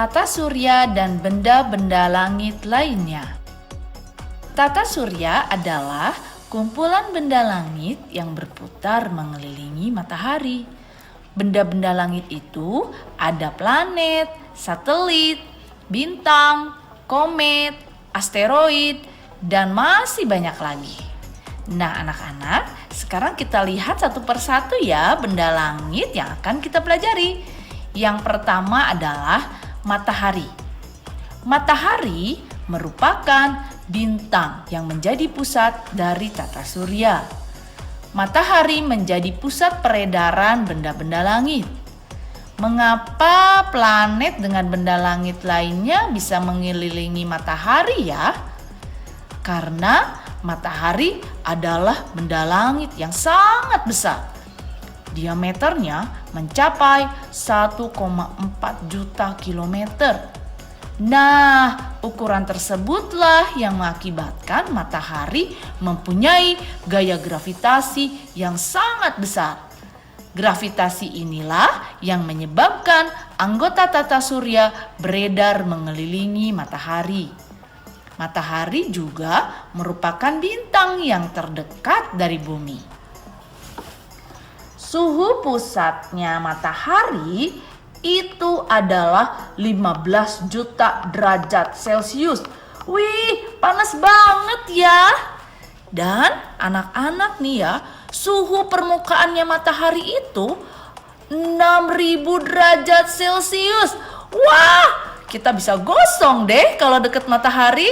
Tata surya dan benda-benda langit lainnya. Tata surya adalah kumpulan benda langit yang berputar mengelilingi matahari. Benda-benda langit itu ada planet, satelit, bintang, komet, asteroid, dan masih banyak lagi. Nah, anak-anak, sekarang kita lihat satu persatu ya benda langit yang akan kita pelajari. Yang pertama adalah matahari. Matahari merupakan bintang yang menjadi pusat dari tata surya. Matahari menjadi pusat peredaran benda-benda langit. Mengapa planet dengan benda langit lainnya bisa mengelilingi matahari ya? Karena matahari adalah benda langit yang sangat besar. Diameternya mencapai 1,4 juta kilometer. Nah, ukuran tersebutlah yang mengakibatkan matahari mempunyai gaya gravitasi yang sangat besar. Gravitasi inilah yang menyebabkan anggota tata surya beredar mengelilingi matahari. Matahari juga merupakan bintang yang terdekat dari bumi. Suhu pusatnya matahari itu adalah 15 juta derajat Celcius. Wih, panas banget ya. Dan anak-anak nih ya, suhu permukaannya matahari itu 6.000 derajat Celcius. Wah, kita bisa gosong deh kalau deket matahari.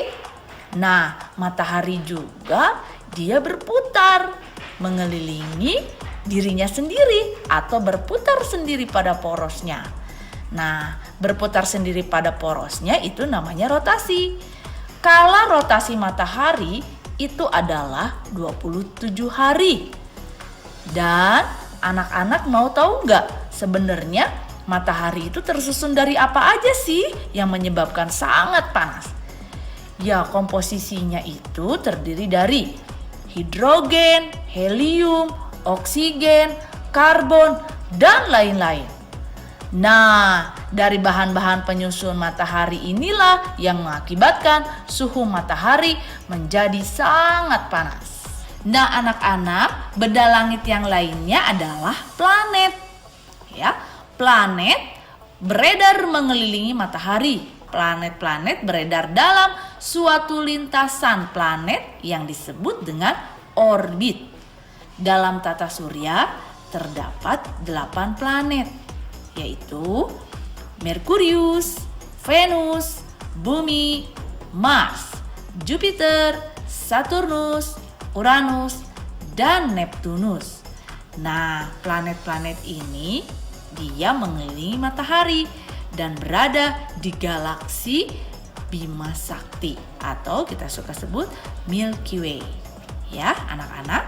Nah, matahari juga dia berputar mengelilingi dirinya sendiri atau berputar sendiri pada porosnya. Nah, berputar sendiri pada porosnya itu namanya rotasi. Kala rotasi matahari itu adalah 27 hari. Dan anak-anak mau tahu nggak sebenarnya matahari itu tersusun dari apa aja sih yang menyebabkan sangat panas? Ya, komposisinya itu terdiri dari hidrogen, helium, oksigen, karbon, dan lain-lain. Nah, dari bahan-bahan penyusun matahari inilah yang mengakibatkan suhu matahari menjadi sangat panas. Nah, anak-anak, benda langit yang lainnya adalah planet. Ya, planet beredar mengelilingi matahari. Planet-planet beredar dalam suatu lintasan planet yang disebut dengan orbit. Dalam tata surya terdapat 8 planet, yaitu Merkurius, Venus, Bumi, Mars, Jupiter, Saturnus, Uranus, dan Neptunus. Nah, planet-planet ini dia mengelilingi matahari dan berada di galaksi Bima Sakti atau kita suka sebut Milky Way. Ya, anak-anak,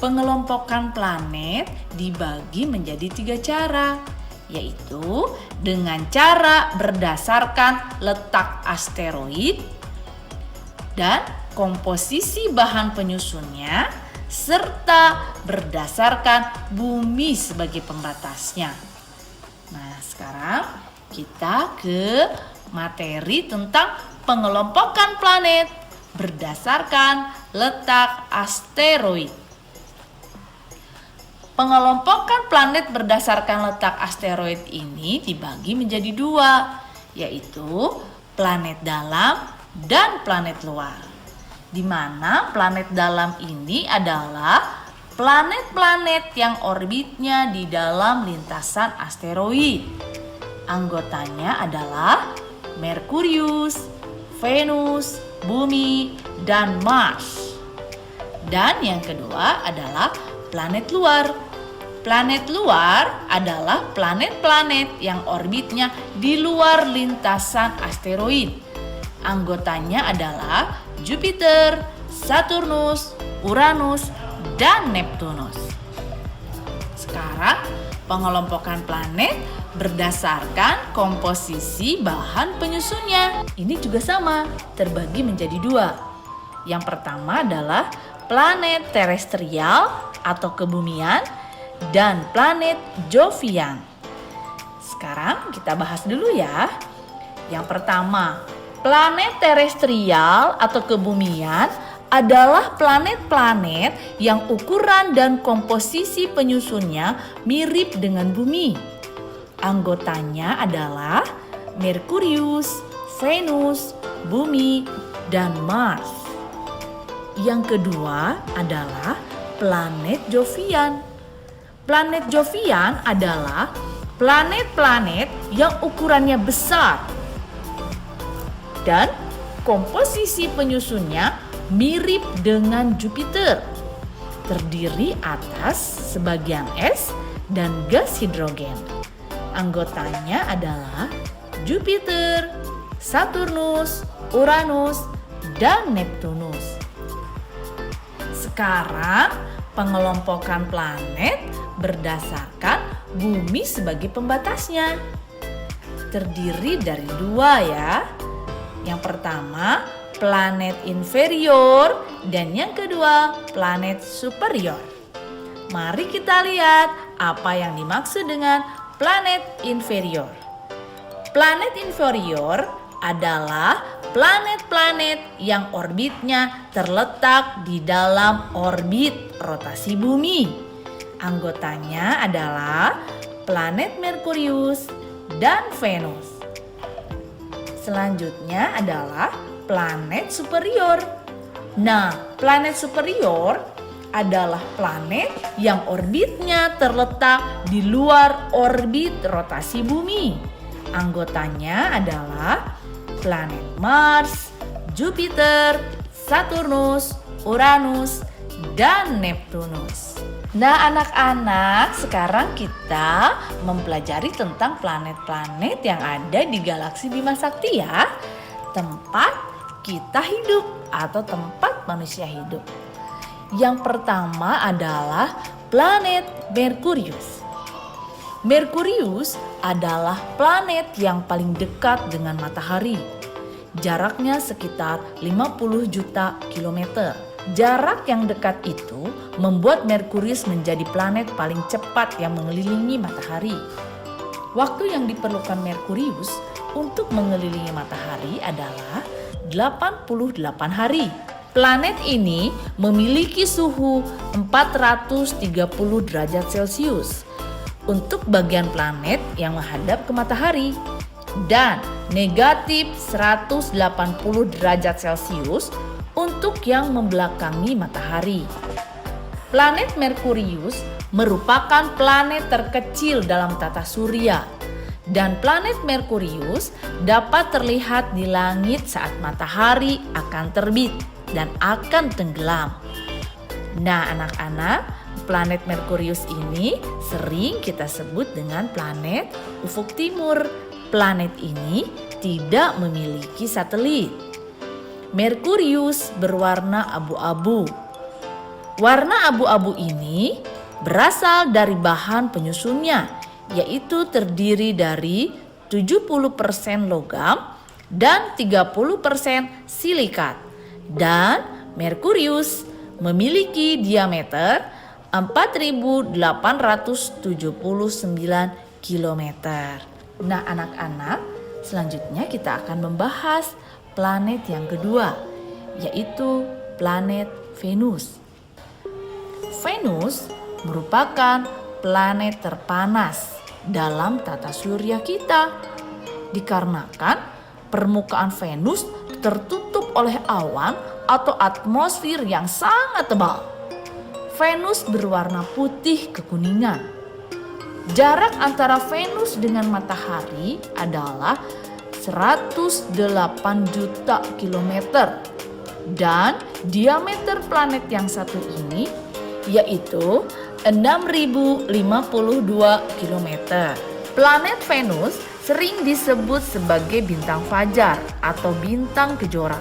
pengelompokan planet dibagi menjadi 3 cara, yaitu dengan cara berdasarkan letak asteroid dan komposisi bahan penyusunnya, serta berdasarkan bumi sebagai pembatasnya. Nah, sekarang kita ke materi tentang pengelompokan planet berdasarkan letak asteroid. Pengelompokan planet berdasarkan letak asteroid ini dibagi menjadi 2, yaitu planet dalam dan planet luar. Di mana planet dalam ini adalah planet-planet yang orbitnya di dalam lintasan asteroid. Anggotanya adalah Merkurius, Venus, Bumi, dan Mars. Dan yang kedua adalah planet luar. Planet luar adalah planet-planet yang orbitnya di luar lintasan asteroid. Anggotanya adalah Jupiter, Saturnus, Uranus, dan Neptunus. Sekarang pengelompokan planet berdasarkan komposisi bahan penyusunnya. Ini juga sama, terbagi menjadi 2. Yang pertama adalah planet terestrial atau kebumian dan planet Jovian. Sekarang kita bahas dulu ya. Yang pertama, planet terestrial atau kebumian adalah planet-planet yang ukuran dan komposisi penyusunnya mirip dengan bumi. Anggotanya adalah Merkurius, Venus, Bumi, dan Mars. Yang kedua adalah planet Jovian. Planet Jovian adalah planet-planet yang ukurannya besar dan komposisi penyusunnya mirip dengan Jupiter, terdiri atas sebagian es dan gas hidrogen. Anggotanya adalah Jupiter, Saturnus, Uranus, dan Neptunus. Sekarang pengelompokan planet berdasarkan bumi sebagai pembatasnya. Terdiri dari dua ya. Yang pertama, planet inferior, dan yang kedua, planet superior. Mari kita lihat apa yang dimaksud dengan planet inferior. Planet inferior adalah planet-planet yang orbitnya terletak di dalam orbit rotasi bumi. Anggotanya adalah planet Merkurius dan Venus. Selanjutnya adalah planet superior. Nah, planet superior adalah planet yang orbitnya terletak di luar orbit rotasi bumi. Anggotanya adalah planet Mars, Jupiter, Saturnus, Uranus, dan Neptunus. Nah, anak-anak, sekarang kita mempelajari tentang planet-planet yang ada di galaksi Bima Sakti ya. Tempat kita hidup atau tempat manusia hidup. Yang pertama adalah planet Merkurius. Merkurius adalah planet yang paling dekat dengan matahari. Jaraknya sekitar 50 juta kilometer. Jarak yang dekat itu membuat Merkurius menjadi planet paling cepat yang mengelilingi matahari. Waktu yang diperlukan Merkurius untuk mengelilingi matahari adalah 88 hari. Planet ini memiliki suhu 430 derajat Celcius untuk bagian planet yang menghadap ke matahari dan negatif 180 derajat Celcius untuk yang membelakangi matahari. Planet Merkurius merupakan planet terkecil dalam tata surya, dan planet Merkurius dapat terlihat di langit saat matahari akan terbit dan akan tenggelam. Nah, anak-anak, planet Merkurius ini sering kita sebut dengan planet ufuk timur. Planet ini tidak memiliki satelit. Merkurius berwarna abu-abu. Warna abu-abu ini berasal dari bahan penyusunnya, yaitu terdiri dari 70% logam dan 30% silikat. Dan Merkurius memiliki diameter 4.879 km. Nah, anak-anak, selanjutnya kita akan membahas planet yang kedua, yaitu planet Venus. Venus merupakan planet terpanas dalam tata surya kita, dikarenakan permukaan Venus tertutup oleh awan atau atmosfer yang sangat tebal. Venus berwarna putih kekuningan. Jarak antara Venus dengan matahari adalah 108 juta kilometer, dan diameter planet yang satu ini yaitu 6.052 kilometer. Planet Venus sering disebut sebagai bintang fajar atau bintang kejora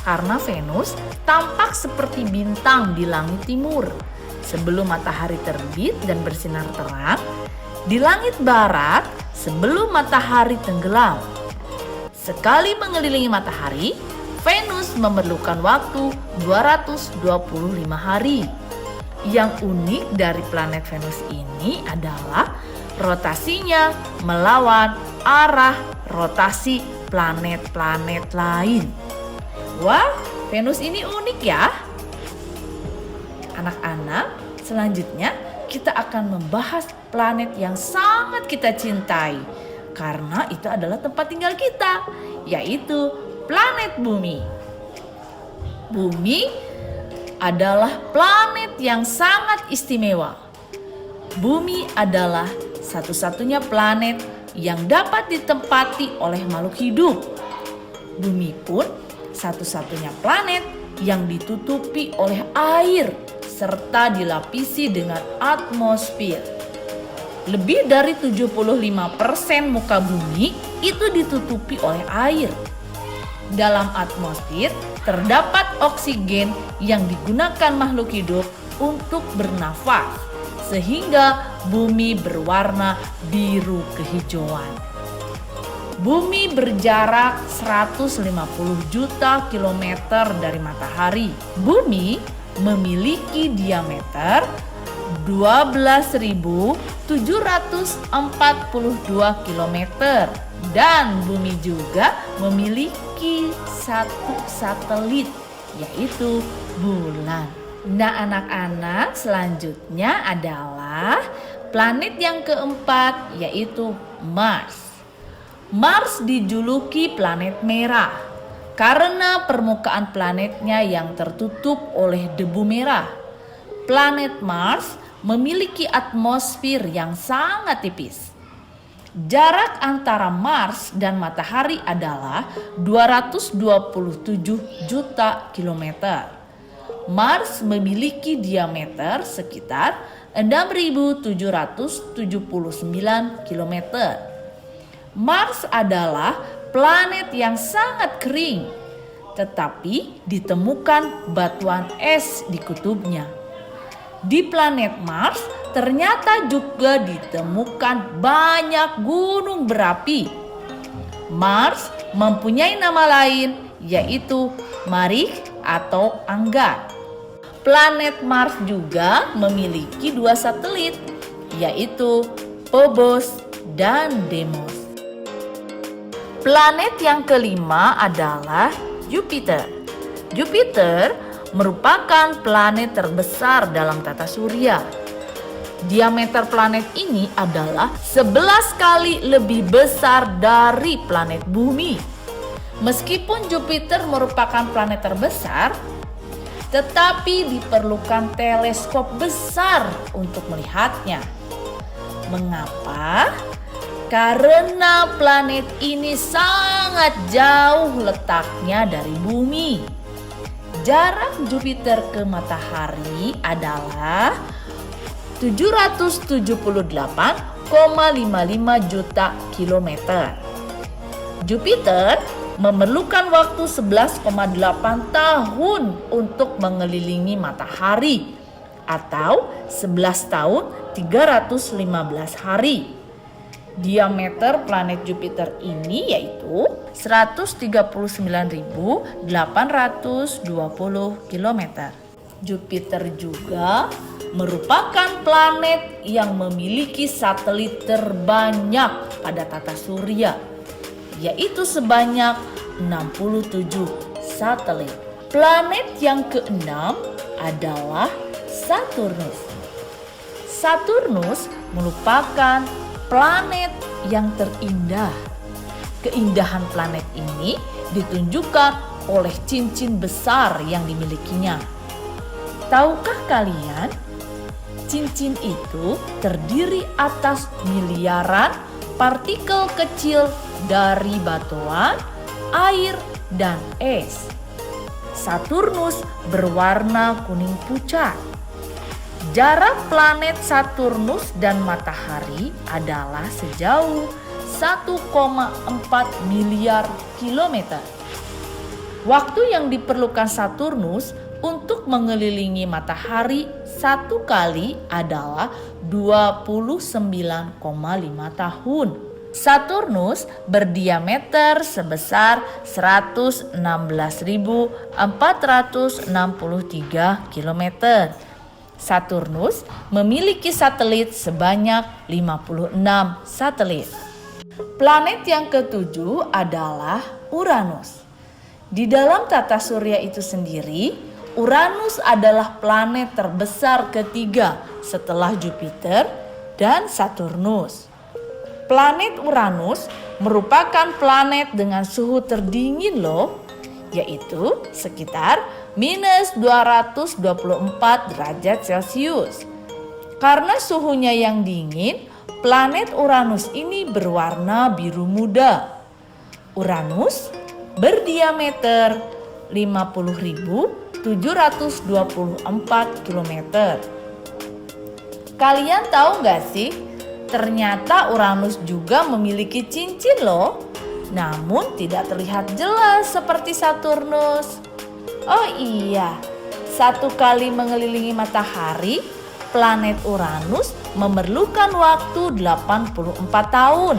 karena Venus tampak seperti bintang di langit timur sebelum matahari terbit dan bersinar terang, di langit barat sebelum matahari tenggelam. Sekali mengelilingi matahari, Venus memerlukan waktu 225 hari. Yang unik dari planet Venus ini adalah rotasinya melawan arah rotasi planet-planet lain. Wah, Venus ini unik ya. Anak-anak, selanjutnya kita akan membahas planet yang sangat kita cintai. Karena itu adalah tempat tinggal kita, yaitu planet Bumi. Bumi adalah planet yang sangat istimewa. Bumi adalah satu-satunya planet yang dapat ditempati oleh makhluk hidup. Bumi pun satu-satunya planet yang ditutupi oleh air serta dilapisi dengan atmosfer. Lebih dari 75% muka bumi itu ditutupi oleh air. Dalam atmosfer terdapat oksigen yang digunakan makhluk hidup untuk bernafas, sehingga bumi berwarna biru kehijauan. Bumi berjarak 150 juta kilometer dari matahari. Bumi memiliki diameter 12.742 kilometer dan bumi juga memiliki satu satelit, yaitu bulan. Nah, anak-anak, selanjutnya adalah planet yang keempat, yaitu Mars. Mars dijuluki planet merah karena permukaan planetnya yang tertutup oleh debu merah. Planet Mars memiliki atmosfer yang sangat tipis. Jarak antara Mars dan matahari adalah 227 juta kilometer. Mars memiliki diameter sekitar 6.779 kilometer. Mars adalah planet yang sangat kering, tetapi ditemukan batuan es di kutubnya. Di planet Mars ternyata juga ditemukan banyak gunung berapi. Mars mempunyai nama lain, yaitu Marikh atau Anggar. Planet Mars juga memiliki 2 satelit, yaitu Phobos dan Deimos. Planet yang kelima adalah Jupiter. Jupiter merupakan planet terbesar dalam tata surya. Diameter planet ini adalah 11 kali lebih besar dari planet Bumi. Meskipun Jupiter merupakan planet terbesar, tetapi diperlukan teleskop besar untuk melihatnya. Mengapa? Karena planet ini sangat jauh letaknya dari Bumi. Jarak Jupiter ke matahari adalah 778,55 juta kilometer. Jupiter memerlukan waktu 11,8 tahun untuk mengelilingi matahari atau 11 tahun 315 hari. Diameter planet Jupiter ini yaitu 139.820 km. Jupiter juga merupakan planet yang memiliki satelit terbanyak pada tata surya, yaitu sebanyak 67 satelit. Planet yang keenam adalah Saturnus. Saturnus merupakan planet yang terindah. Keindahan planet ini ditunjukkan oleh cincin besar yang dimilikinya. Tahukah kalian, cincin itu terdiri atas miliaran partikel kecil dari batuan, air, dan es. Saturnus berwarna kuning pucat. Jarak planet Saturnus dan matahari adalah sejauh 1,4 miliar kilometer. Waktu yang diperlukan Saturnus untuk mengelilingi matahari satu kali adalah 29,5 tahun. Saturnus berdiameter sebesar 116.463 km. Saturnus memiliki satelit sebanyak 56 satelit. Planet yang ketujuh adalah Uranus. Di dalam tata surya itu sendiri, Uranus adalah planet terbesar ketiga setelah Jupiter dan Saturnus. Planet Uranus merupakan planet dengan suhu terdingin loh, yaitu sekitar minus 224 derajat Celcius. Karena suhunya yang dingin, planet Uranus ini berwarna biru muda. Uranus berdiameter 50.724 km. Kalian tahu nggak sih? Ternyata Uranus juga memiliki cincin loh. Namun tidak terlihat jelas seperti Saturnus. Oh iya, satu kali mengelilingi matahari, planet Uranus memerlukan waktu 84 tahun.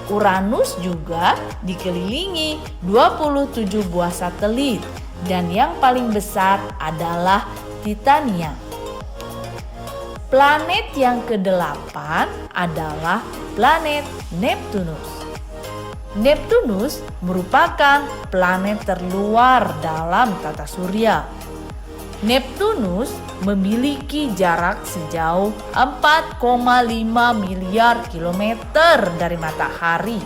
Uranus juga dikelilingi 27 buah satelit dan yang paling besar adalah Titania. Planet yang ke-8 adalah planet Neptunus. Neptunus merupakan planet terluar dalam tata surya. Neptunus memiliki jarak sejauh 4,5 miliar kilometer dari matahari.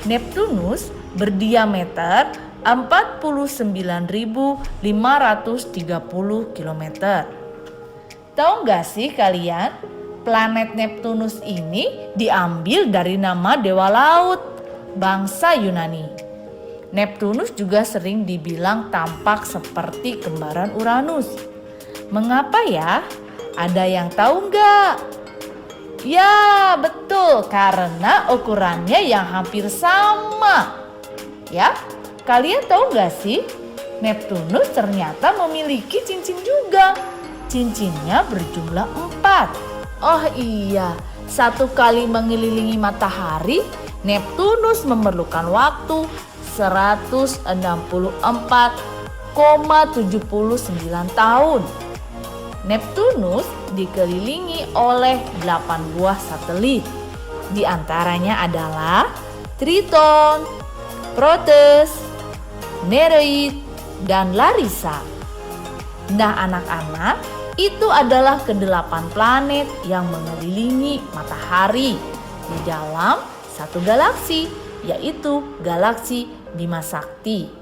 Neptunus berdiameter 49.530 km. Tahu nggak sih kalian, planet Neptunus ini diambil dari nama dewa laut, bangsa Yunani. Neptunus juga sering dibilang tampak seperti kembaran Uranus. Mengapa ya? Ada yang tahu nggak? Ya, betul, karena ukurannya yang hampir sama. Ya, kalian tahu nggak sih? Neptunus ternyata memiliki cincin juga. Cincinnya berjumlah 4. Oh iya, satu kali mengelilingi matahari, Neptunus memerlukan waktu 164,79 tahun. Neptunus dikelilingi oleh 8 buah satelit. Di antaranya adalah Triton, Proteus, Nereid, dan Larissa. Nah anak-anak, itu adalah ke-8 planet yang mengelilingi matahari di dalam satu galaksi, yaitu galaksi Bima Sakti.